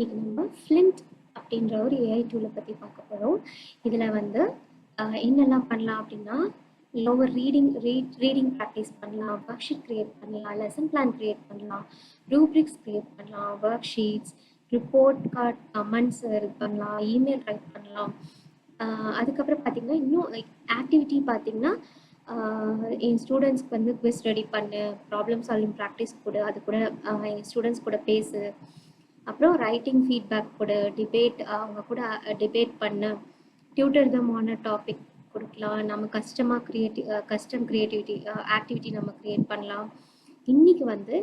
இன்னைக்கு நம்ம ஃப்ளிண்ட் அப்படின்ற ஒரு ஏஐ டூலை பற்றி பார்க்க போகிறோம். இதில் வந்து என்னெல்லாம் பண்ணலாம் அப்படின்னா, லோவர் ரீடிங் ப்ராக்டிஸ் பண்ணலாம், ஒர்க் ஷீட் க்ரியேட் பண்ணலாம், லெசன் பிளான் க்ரியேட் பண்ணலாம், ரூப்ரிக்ஸ் க்ரியேட் பண்ணலாம், work sheets, report card, comments இது பண்ணலாம், இமெயில் ரைட் பண்ணலாம். அதுக்கப்புறம் பார்த்தீங்கன்னா இன்னும் லைக் ஆக்டிவிட்டி பார்த்தீங்கன்னா, என் ஸ்டூடெண்ட்ஸ்க்கு வந்து குவிஸ் ரெடி பண்ணு, ப்ராப்ளம் சால்விங் ப்ராக்டிஸ் கொடு, அது கூட என் ஸ்டூடெண்ட்ஸ் கூட பேசு, அப்புறம் ரைட்டிங் ஃபீட்பேக் கொடு, டிபேட் அவங்க கூட டிபேட் பண்ணு, டியூட்டர் தமான டாபிக் கொடுக்கலாம், நம்ம கஸ்டம் கிரியேட்டிவிட்டி ஆக்டிவிட்டி நம்ம க்ரியேட் பண்ணலாம். இன்னைக்கு வந்து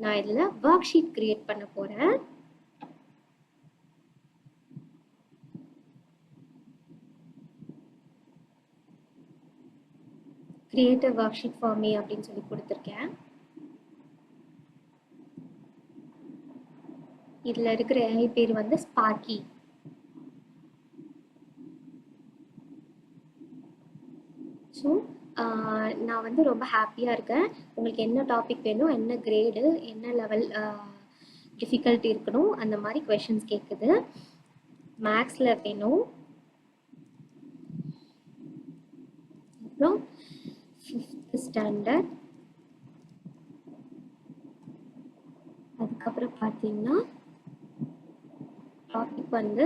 நான் இதில் ஒர்க் ஷீட் க்ரியேட் பண்ண போகிறேன். Create a worksheet for me அப்படின்னு சொல்லி கொடுத்துருக்கேன். இதில் இருக்கிற AI பேர் வந்து ஸ்பார்க்கி. ஸோ நான் வந்து ரொம்ப ஹாப்பியாக இருக்கேன். உங்களுக்கு என்ன டாபிக் வேணும், என்ன கிரேடு, என்ன லெவல் டிஃபிகல்ட்டி இருக்கணும், அந்த மாதிரி கொஷின்ஸ் கேட்குது. மேக்ஸில் வேணும், அப்புறம் 5th ஸ்டாண்டர்ட், அதுக்கப்புறம் பார்த்தீங்கன்னா டாபிக் வந்து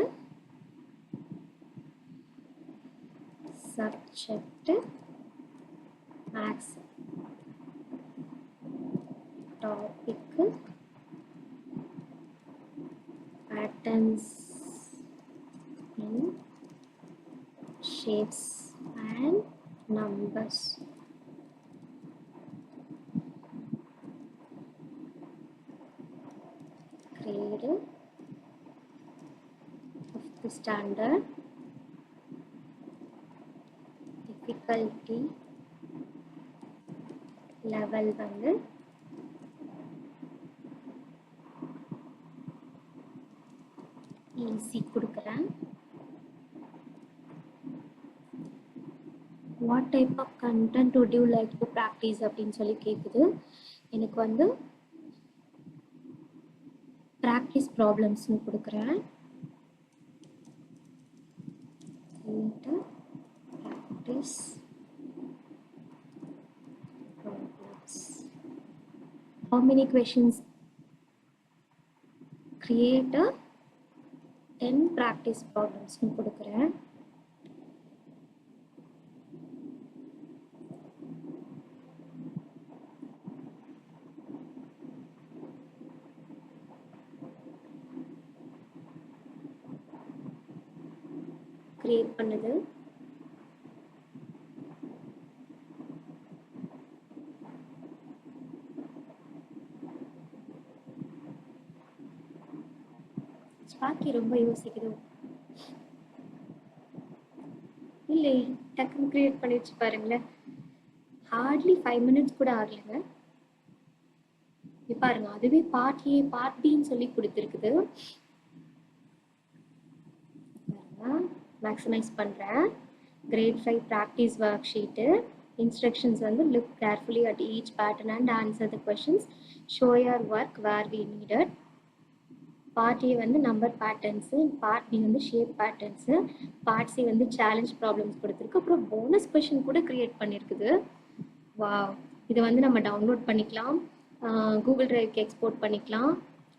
subject maths, topic patterns in shapes and numbers. Grade 5th standard, difficulty level வந்து ஈஸி கொடுக்குறேன். What type of content would you like to practice அப்படின்னு சொல்லி கேட்குது. எனக்கு வந்து ப்ராக்டிஸ் ப்ராப்ளம்ஸ்னு கொடுக்குறேன். Practice problems. How many questions? Create a 10 practice problems னு கொடுக்குறேன். கிரியேட் பண்ணுது. ஸ்பார்க்கி ரொம்ப யோசிக்குது. இல்லை, டக்குன்னு கிரியேட் பண்ணி வச்சு பாருங்களேன். ஹார்ட்லி 5 minutes கூட ஆகலைங்க. பாருங்க, அதுவே பார்ட் ஏ பார்ட் பின்னு சொல்லி கொடுத்துருக்குது. மேக்ஸிமைஸ் பண்ணுறேன். Grade 5 practice worksheet. Instructions வந்து look carefully at each pattern and answer the questions. Show your work where we needed. Part A வந்து நம்பர் பேட்டர்ன்ஸு, பார்ட் பி வந்து shape patterns, part C வந்து challenge problems கொடுத்துருக்கு. அப்புறம் bonus question கூட create பண்ணியிருக்குது. Wow, இதை வந்து நம்ம டவுன்லோட் பண்ணிக்கலாம், கூகுள் டிரைவ்க்கு எக்ஸ்போர்ட் பண்ணிக்கலாம்,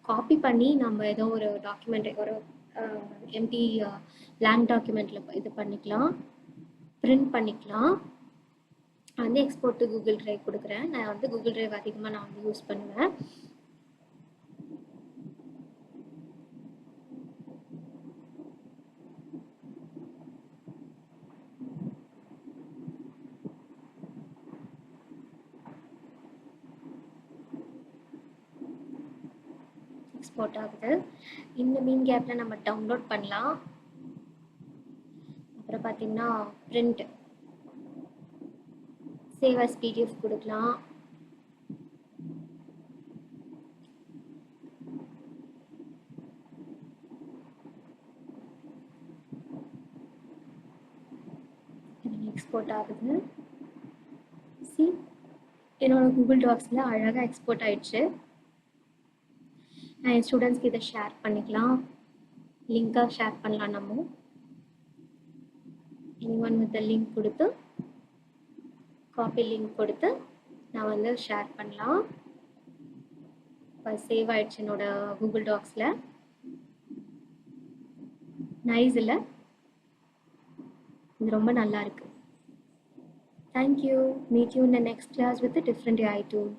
காப்பி பண்ணி நம்ம ஏதோ ஒரு டாக்குமெண்ட், ஒரு எம்டி blank டாக்குமெண்ட்டில் இது பண்ணிக்கலாம், பிரிண்ட் பண்ணிக்கலாம். நான் வந்து எக்ஸ்போர்ட் டு கூகுள் டிரைவ் கொடுக்குறேன். நான் வந்து கூகுள் டிரைவ் அதிகமாக நான் வந்து யூஸ் பண்ணுவேன். எக்ஸ்போர்ட் ஆகுது. இந்த மீன் கேப்பில் நம்ம டவுன்லோட் பண்ணலாம். அப்புறம் பார்த்தீங்கன்னா பிரிண்ட், சேவ் அஸ் பிடிஎஃப் கொடுக்கலாம். எக்ஸ்போர்ட் ஆகுது. சி, என்னோட கூகுள் டாக்ஸில் அழகாக எக்ஸ்போர்ட் ஆயிடுச்சு. நான் என் ஸ்டூடெண்ட்ஸ்க்கு இதை ஷேர் பண்ணிக்கலாம். லிங்காக ஷேர் பண்ணலாம் நம்ம. anyone with the link கொடுத்து காப்பி லிங்க் கொடுத்து நான் வந்து ஷேர் பண்ணலாம். இப்போ சேவ் ஆயிடுச்சு என்னோட கூகுள் டாக்ஸில். நைஸ் இல்லை? இது ரொம்ப நல்லா இருக்கு. Thank you. Meet you in the next class with a different AI tool.